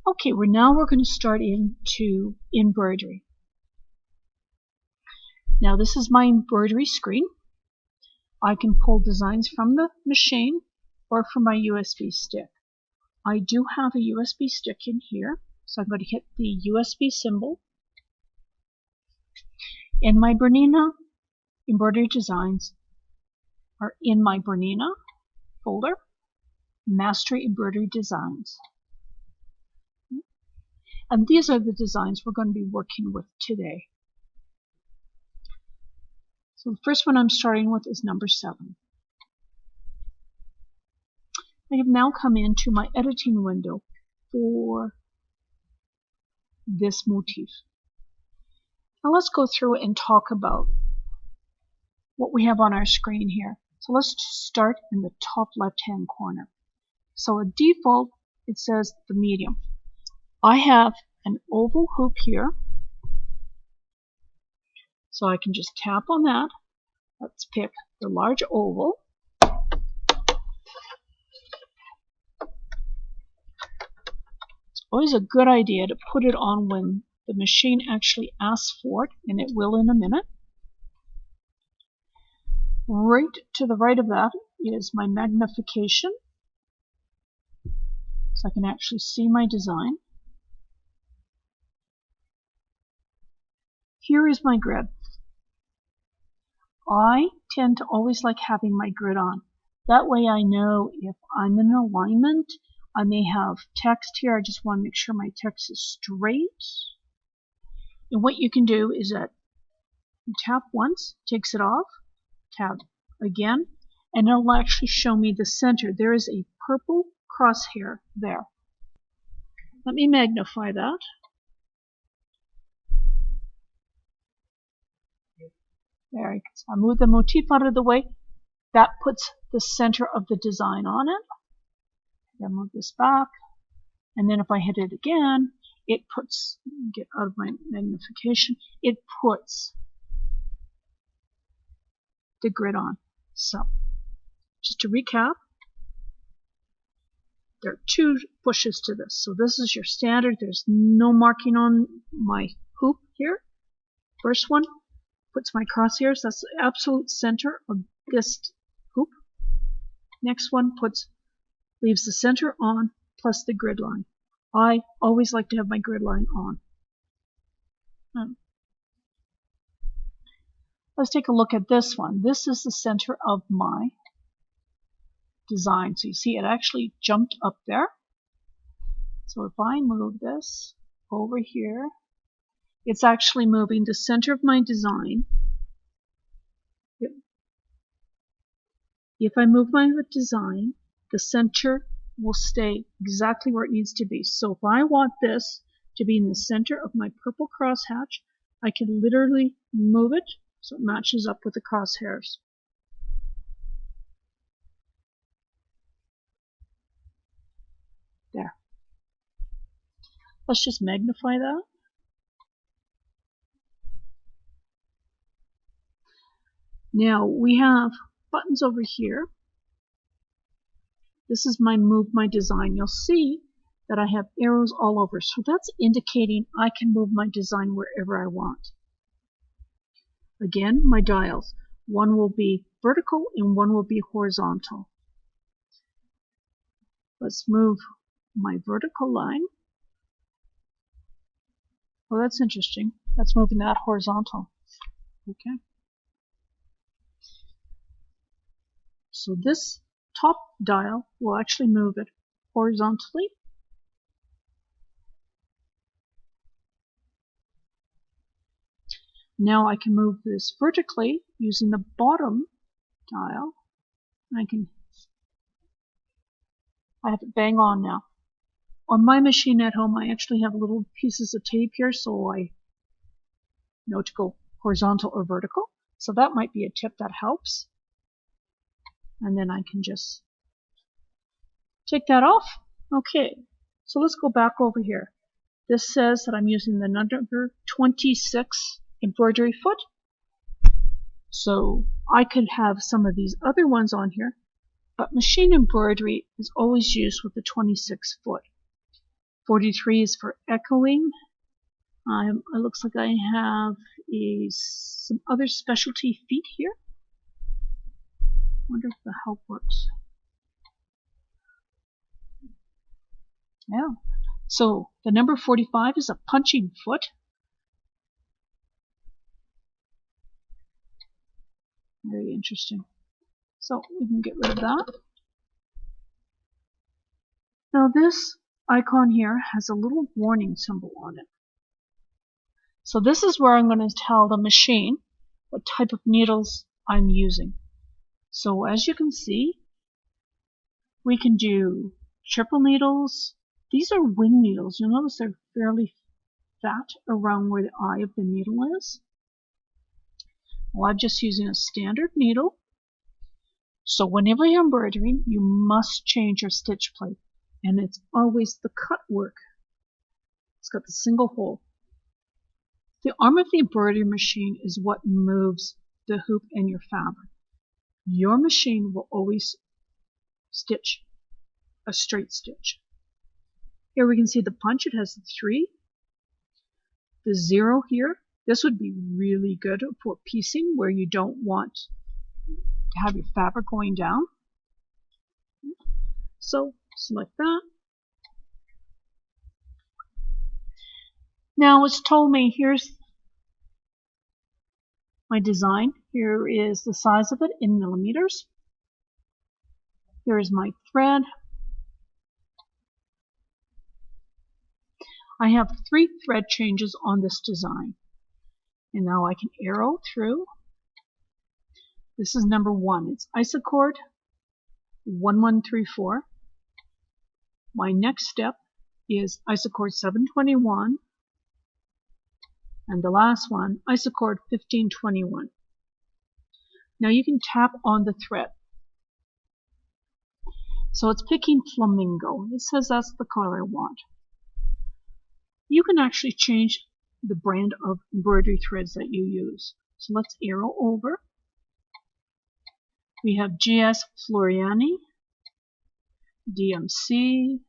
Okay, we're going to start into embroidery. Now this is my embroidery screen. I can pull designs from the machine or from my USB stick. I do have a USB stick in here, so I'm going to hit the USB symbol. And my Bernina embroidery designs are in my Bernina folder, Mastery Embroidery Designs. And these are the designs we're going to be working with today. So the first one I'm starting with is number 7. I have now come into my editing window for this motif. Now let's go through and talk about what we have on our screen here. So let's start in the top left-hand corner. So a default, it says the medium. I have an oval hoop here, so I can just tap on that. Let's pick the large oval. It's always a good idea to put it on when the machine actually asks for it, and it will in a minute. Right to the right of that is my magnification, so I can actually see my design. Here is my grid. I tend to always like having my grid on. That way I know if I'm in alignment. I may have text here. I just want to make sure my text is straight. And what you can do is that you tap once, takes it off, tap again, and it'll actually show me the center. There is a purple crosshair there. Let me magnify that. There, I move the motif out of the way. That puts the center of the design on it. Then move this back, and then if I hit it again, it puts, get out of my magnification, it puts the grid on. So, just to recap, there are 2 pushes to this. So this is your standard. There's no marking on my hoop here. First one puts my crosshairs. That's the absolute center of this hoop. Next one leaves the center on plus the grid line. I always like to have my grid line on. Let's take a look at this one. This is the center of my design. So you see it actually jumped up there. So if I move this over here, it's actually moving the center of my design. If I move my design, the center will stay exactly where it needs to be. So if I want this to be in the center of my purple crosshatch, I can literally move it so it matches up with the crosshairs. There. Let's just magnify that. Now we have buttons over here. This is my move my design. You'll see that I have arrows all over. So that's indicating I can move my design wherever I want. Again, my dials. One will be vertical and one will be horizontal. Let's move my vertical line. Oh, that's interesting. That's moving that horizontal. Okay. So this top dial will actually move it horizontally. Now I can move this vertically using the bottom dial. I have it bang on now. On my machine at home, I actually have little pieces of tape here, so I know to go horizontal or vertical. So that might be a tip that helps. And then I can just take that off. Okay, so let's go back over here. This says that I'm using the number 26 embroidery foot. So I could have some of these other ones on here, but machine embroidery is always used with the 26 foot. 43 is for echoing. It looks like I have some other specialty feet here. Wonder if the help works. Yeah. So the number 45 is a punching foot. Very interesting. So we can get rid of that. Now this icon here has a little warning symbol on it. So this is where I'm going to tell the machine what type of needles I'm using. So as you can see, we can do triple needles. These are wing needles. You'll notice they're fairly fat around where the eye of the needle is. Well, I'm just using a standard needle. So whenever you're embroidering, you must change your stitch plate. And it's always the cut work. It's got the single hole. The arm of the embroidery machine is what moves the hoop and your fabric. Your machine will always stitch a straight stitch. Here we can see the punch. It has the 3. The 0 here. This would be really good for piecing where you don't want to have your fabric going down. So select that. Now it's told me here's my design. Here is the size of it in millimeters. Here is my thread. I have 3 thread changes on this design. And now I can arrow through. This is number 1. It's isocord 1134. My next step is isocord 721. And the last one, isocord 1521. Now you can tap on the thread. So it's picking flamingo. It says that's the color I want. You can actually change the brand of embroidery threads that you use. So let's arrow over. We have GS Floriani, DMC,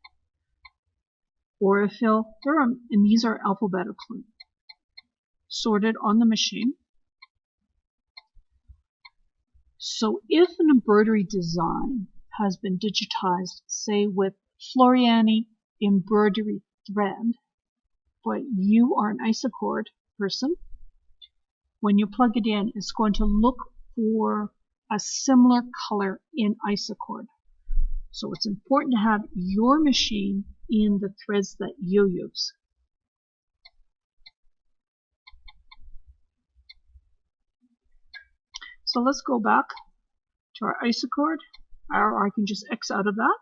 Orifil, and these are alphabetically sorted on the machine. So if an embroidery design has been digitized, say with Floriani embroidery thread, but you are an isocord person, when you plug it in, it's going to look for a similar color in isocord. So it's important to have your machine in the threads that you use. So let's go back to our isocord, or I can just X out of that.